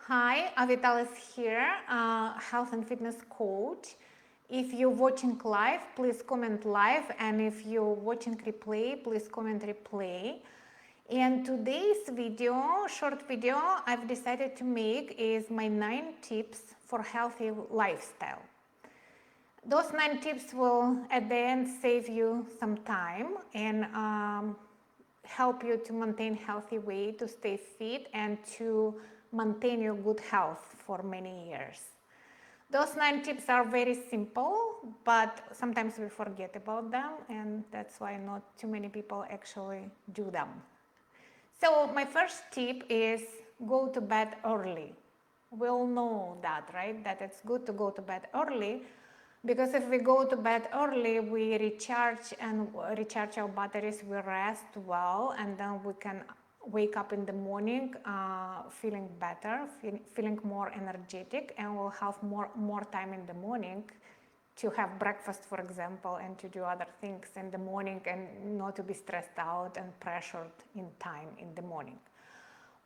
Hi, Avital is here, health and fitness coach. If you're watching live, please comment live, and if you're watching replay, please comment replay. And today's video, short video I've decided to make is my 9 tips for healthy lifestyle. Those 9 tips will at the end save you some time and help you to maintain healthy weight, to stay fit, and to maintain your good health for many years. Those 9 tips are very simple, but sometimes we forget about them, and that's why not too many people actually do them. So my first tip is go to bed early. We all know that, right? That it's good to go to bed early, because if we go to bed early, we recharge our batteries, we rest well, and then we can wake up in the morning feeling better, feeling more energetic, and we'll have more time in the morning to have breakfast, for example, and to do other things in the morning, and not to be stressed out and pressured in time in the morning.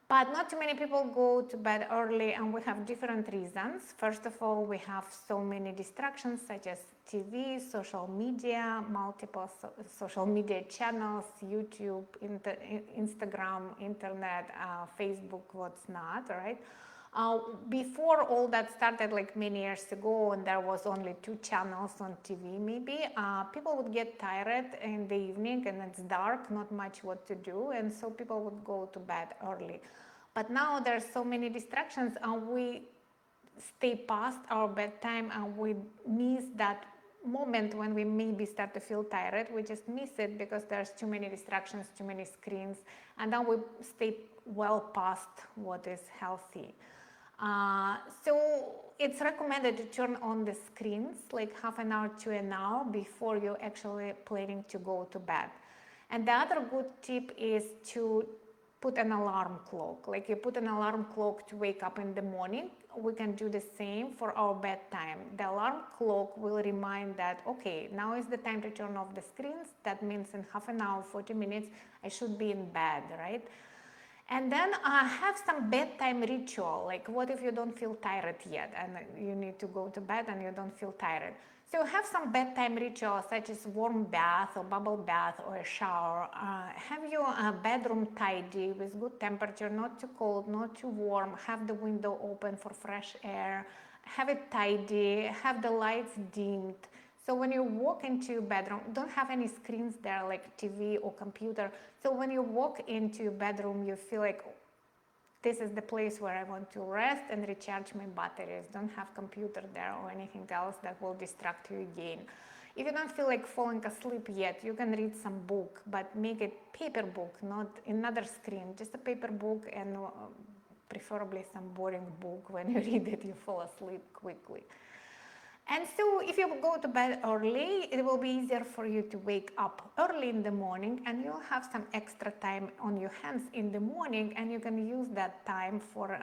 But not too many people go to bed early, and we have different reasons. First of all, we have so many distractions such as TV, social media, multiple social media channels, YouTube, Instagram, internet, Facebook, what's not, right? Before all that started, like many years ago, and there was only 2 channels on TV maybe, people would get tired in the evening and it's dark, not much what to do, and so people would go to bed early. But now there's so many distractions, and we stay past our bedtime, and we miss that moment when we maybe start to feel tired. We just miss it because there's too many distractions, too many screens, and then we stay well past what is healthy. So it's recommended to turn on the screens like half an hour to an hour before you're actually planning to go to bed. And the other good tip is to put an alarm clock. Like you put an alarm clock to wake up in the morning. We can do the same for our bedtime. The alarm clock will remind that, okay, now is the time to turn off the screens. That means in half an hour, 40 minutes, I should be in bed, right? And then have some bedtime ritual. Like what if you don't feel tired yet and you need to go to bed and you don't feel tired? So have some bedtime rituals such as warm bath or bubble bath or a shower. Have your bedroom tidy with good temperature, not too cold, not too warm. Have the window open for fresh air. Have it tidy. Have the lights dimmed. So when you walk into your bedroom, don't have any screens there like TV or computer. So when you walk into your bedroom, you feel like, oh, this is the place where I want to rest and recharge my batteries. Don't have computer there or anything else that will distract you again. If you don't feel like falling asleep yet, you can read some book, but make it paper book, not another screen, just a paper book, and preferably some boring book. When you read it, you fall asleep quickly. And so if you go to bed early, it will be easier for you to wake up early in the morning, and you'll have some extra time on your hands in the morning, and you can use that time for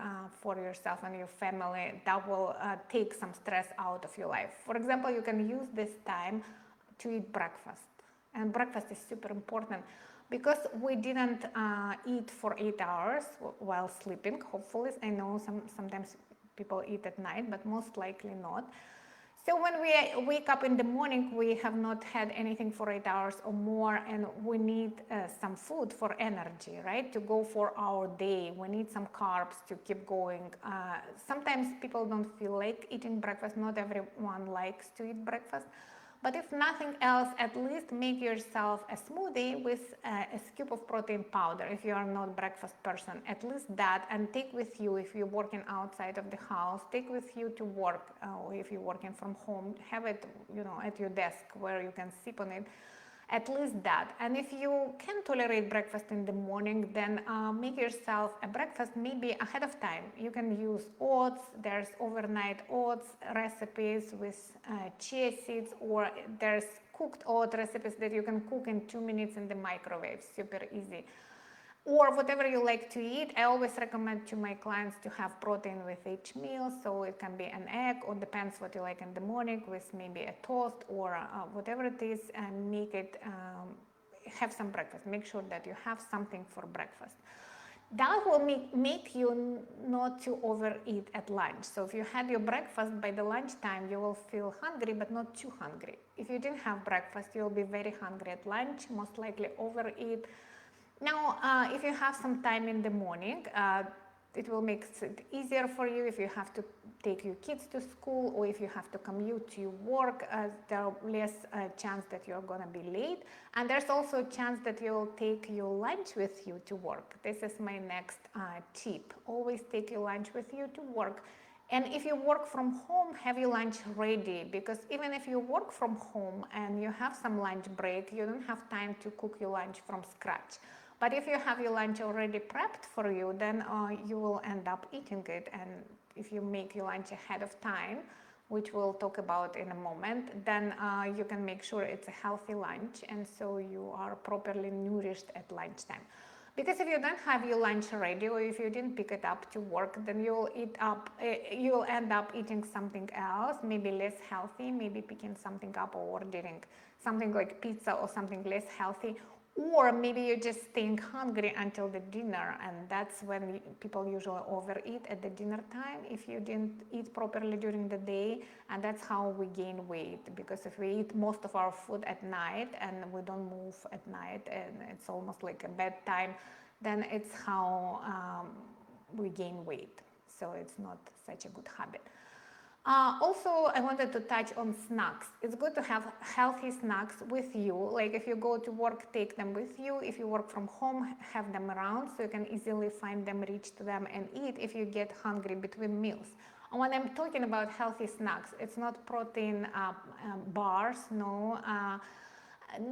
yourself and your family. That will take some stress out of your life. For example, you can use this time to eat breakfast. And breakfast is super important because we didn't eat for 8 hours while sleeping, hopefully. I know sometimes people eat at night, but most likely not. So when we wake up in the morning, we have not had anything for 8 hours or more, and we need some food for energy, right? To go for our day. We need some carbs to keep going. Sometimes people don't feel like eating breakfast. Not everyone likes to eat breakfast. But if nothing else, at least make yourself a smoothie with a scoop of protein powder. If you are not a breakfast person, at least that, and take with you if you're working outside of the house. Take with you to work, or if you're working from home, have it, at your desk where you can sip on it. At least that. And if you can tolerate breakfast in the morning, then make yourself a breakfast maybe ahead of time. You can use oats. There's overnight oats recipes with chia seeds, or there's cooked oat recipes that you can cook in 2 minutes in the microwave. Super easy. Or whatever you like to eat. I always recommend to my clients to have protein with each meal, so it can be an egg, or depends what you like in the morning, with maybe a toast or whatever it is, and make it, have some breakfast. Make sure that you have something for breakfast. That will make you not to overeat at lunch. So if you had your breakfast, by the lunchtime you will feel hungry but not too hungry. If you didn't have breakfast, you'll be very hungry at lunch, most likely overeat. Now, if you have some time in the morning, it will make it easier for you if you have to take your kids to school, or if you have to commute to your work. There are less chance that you're going to be late, and there's also a chance that you'll take your lunch with you to work. This is my next tip. Always take your lunch with you to work. And if you work from home, have your lunch ready, because even if you work from home and you have some lunch break, you don't have time to cook your lunch from scratch. But if you have your lunch already prepped for you, then you will end up eating it. And if you make your lunch ahead of time, which we'll talk about in a moment, then you can make sure it's a healthy lunch, and so you are properly nourished at lunchtime. Because if you don't have your lunch ready, or if you didn't pick it up to work, then you'll end up eating something else, maybe less healthy, maybe picking something up or ordering something like pizza or something less healthy. Or maybe you're just staying hungry until the dinner, and that's when people usually overeat at the dinner time if you didn't eat properly during the day, and that's how we gain weight. Because if we eat most of our food at night and we don't move at night, and it's almost like a bedtime, then it's how we gain weight. So it's not such a good habit. Also, I wanted to touch on snacks. It's good to have healthy snacks with you. Like if you go to work, take them with you. If you work from home, have them around so you can easily find them, reach to them and eat if you get hungry between meals. And when I'm talking about healthy snacks, it's not protein bars, no,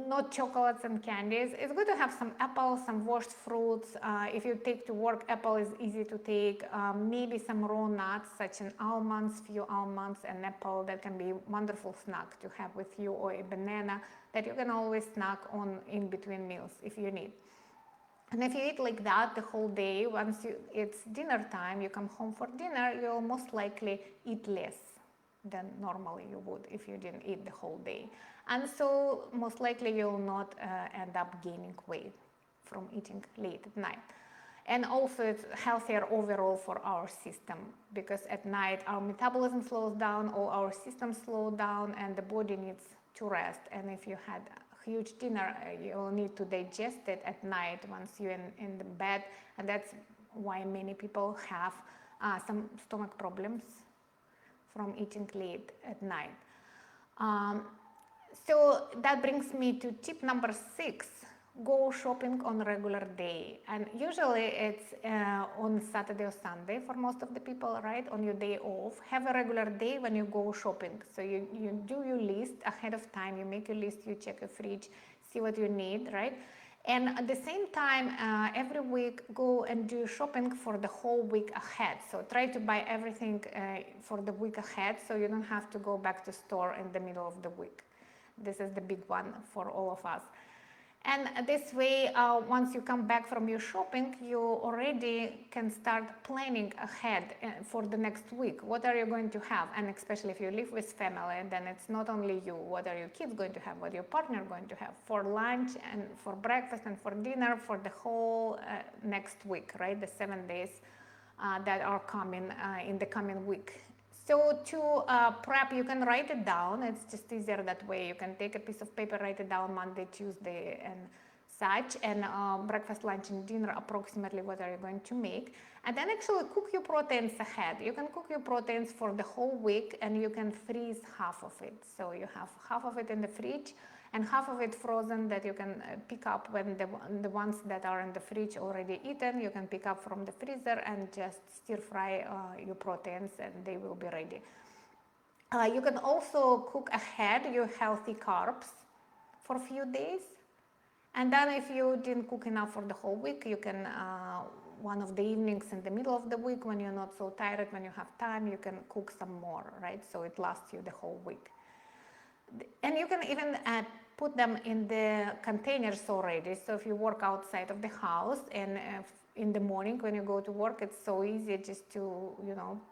not chocolates and candies. It's good to have some apples, some washed fruits. If you take to work, apple is easy to take. Maybe some raw nuts, such as almonds, few almonds, and apple. That can be a wonderful snack to have with you, or a banana that you can always snack on in between meals if you need. And if you eat like that the whole day, once it's dinner time, you come home for dinner, you'll most likely eat less than normally you would if you didn't eat the whole day. And so most likely you'll not end up gaining weight from eating late at night. And also it's healthier overall for our system, because at night our metabolism slows down, all our systems slow down, and the body needs to rest. And if you had a huge dinner, you'll need to digest it at night once you're in the bed. And that's why many people have some stomach problems from eating late at night. So that brings me to tip number 6. Go shopping on a regular day. And usually it's on Saturday or Sunday for most of the people, right? On your day off. Have a regular day when you go shopping. So you do your list ahead of time. You make a list, you check your fridge, see what you need, right? And at the same time, every week, go and do shopping for the whole week ahead. So try to buy everything for the week ahead, so you don't have to go back to store in the middle of the week. This is the big one for all of us. And this way, once you come back from your shopping, you already can start planning ahead for the next week. What are you going to have? And especially if you live with family, then it's not only you. What are your kids going to have? What your partner going to have for lunch and for breakfast and for dinner for the whole next week, right? The 7 days that are coming in the coming week. So to prep, you can write it down. It's just easier that way. You can take a piece of paper, write it down Monday, Tuesday, and such, and breakfast, lunch, and dinner, approximately what are you going to make. And then actually cook your proteins ahead. You can cook your proteins for the whole week, and you can freeze half of it. So you have half of it in the fridge, and half of it frozen that you can pick up when the ones that are in the fridge already eaten, you can pick up from the freezer and just stir fry your proteins, and they will be ready. You can also cook ahead your healthy carbs for a few days. And then if you didn't cook enough for the whole week, you can, one of the evenings in the middle of the week when you're not so tired, when you have time, you can cook some more, right? So it lasts you the whole week. And you can even put them in the containers already. So if you work outside of the house and in the morning when you go to work, it's so easy just to,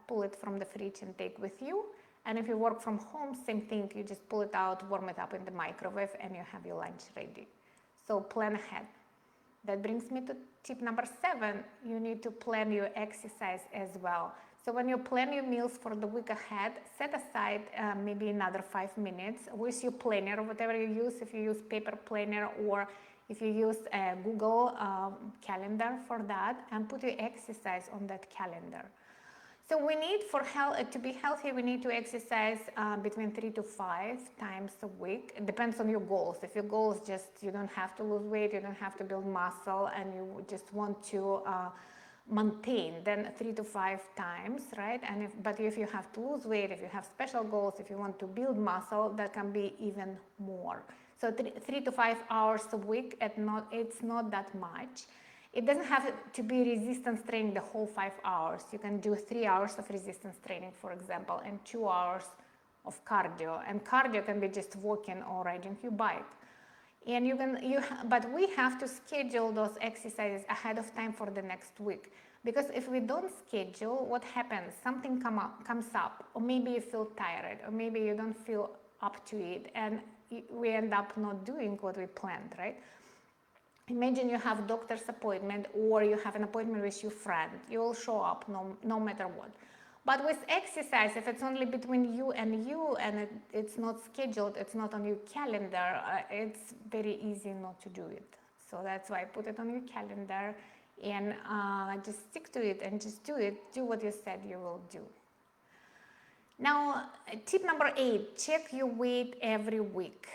pull it from the fridge and take with you. And if you work from home, same thing. You just pull it out, warm it up in the microwave, and you have your lunch ready. So plan ahead. That brings me to tip number 7. You need to plan your exercise as well. So when you plan your meals for the week ahead, set aside maybe another 5 minutes with your planner, whatever you use, if you use paper planner or if you use a Google calendar for that, and put your exercise on that calendar. So we need to be healthy, we need to exercise between 3 to 5 times a week. It depends on your goals. If your goal is just you don't have to lose weight, you don't have to build muscle, and you just want to maintain, then 3 to 5 times, right? And but if you have to lose weight, if you have special goals, if you want to build muscle, that can be even more. So 3 to 5 hours a week, it's not that much. It doesn't have to be resistance training the whole 5 hours. You can do 3 hours of resistance training, for example, and 2 hours of cardio. And cardio can be just walking or riding your bike. And but we have to schedule those exercises ahead of time for the next week. Because if we don't schedule, what happens? Something comes up, or maybe you feel tired, or maybe you don't feel up to it, and we end up not doing what we planned, right? Imagine you have a doctor's appointment or you have an appointment with your friend. You will show up no matter what. But with exercise, if it's only between you and it's not scheduled, it's not on your calendar, it's very easy not to do it. So that's why put it on your calendar and just stick to it and just do it. Do what you said you will do. Now, tip number 8, check your weight every week.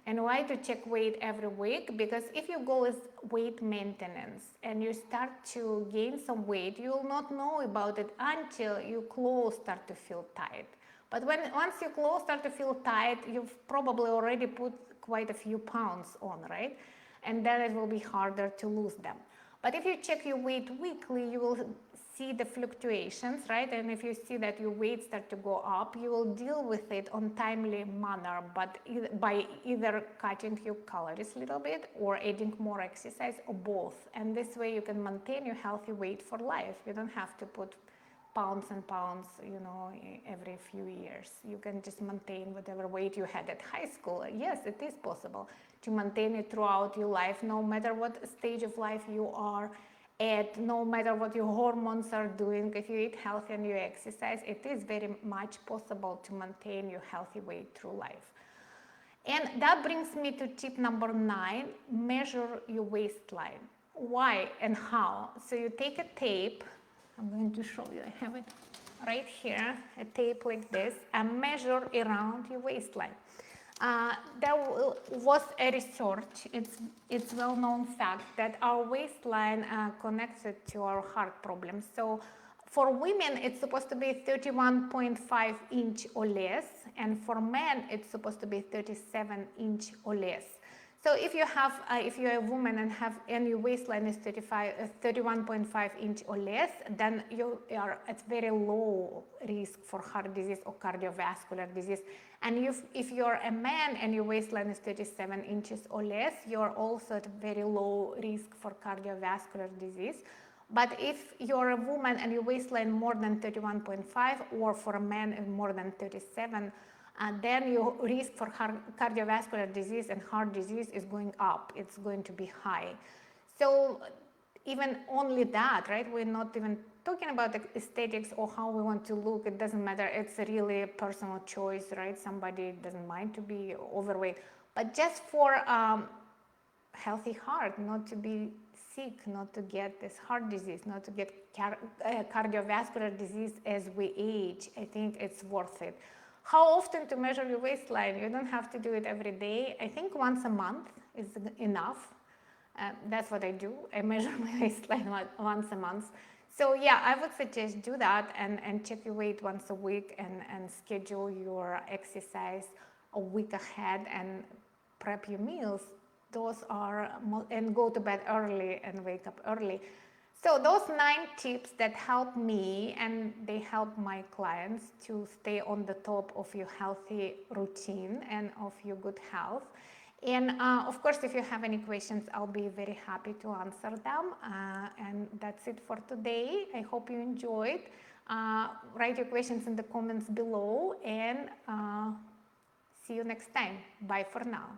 And why to check weight every week? Because if your goal is weight maintenance and you start to gain some weight, you will not know about it until your clothes start to feel tight. But once your clothes start to feel tight, you've probably already put quite a few pounds on, right? And then it will be harder to lose them. But if you check your weight weekly, you will see the fluctuations, right? And if you see that your weight start to go up, you will deal with it on timely manner, but by either cutting your calories a little bit or adding more exercise or both. And this way you can maintain your healthy weight for life. You don't have to put pounds and pounds, every few years. You can just maintain whatever weight you had at high school. Yes, it is possible to maintain it throughout your life, no matter what stage of life you are at, no matter what your hormones are doing. If you eat healthy and you exercise, it is very much possible to maintain your healthy weight through life. And that brings me to tip number 9, measure your waistline. Why and how? So you take a tape, I'm going to show you, I have it right here, a tape like this, and measure around your waistline. There was a research, it's well-known fact that our waistline connected to our heart problems. So for women, it's supposed to be 31.5 inch or less, and for men, it's supposed to be 37 inch or less. So if you're a woman and your waistline is 31.5 inch or less, then you are at very low risk for heart disease or cardiovascular disease. And if you're a man and your waistline is 37 inches or less, you're also at very low risk for cardiovascular disease. But if you're a woman and your waistline more than 31.5, or for a man more than 37, then your risk for cardiovascular disease and heart disease is going up. It's going to be high. So even only that, right? We're not even talking about aesthetics or how we want to look. It doesn't matter. It's really a personal choice, right? Somebody doesn't mind to be overweight. But just for healthy heart, not to be sick, not to get this heart disease, not to get cardiovascular disease as we age, I think it's worth it. How often to measure your waistline? You don't have to do it every day. I think once a month is enough. That's what I do. I measure my waistline once a month. So yeah, I would suggest do that and check your weight once a week and schedule your exercise a week ahead and prep your meals. And go to bed early and wake up early. So those 9 tips that help me and they help my clients to stay on the top of your healthy routine and of your good health. And of course, if you have any questions, I'll be very happy to answer them. And that's it for today. I hope you enjoyed. Write your questions in the comments below, and see you next time. Bye for now.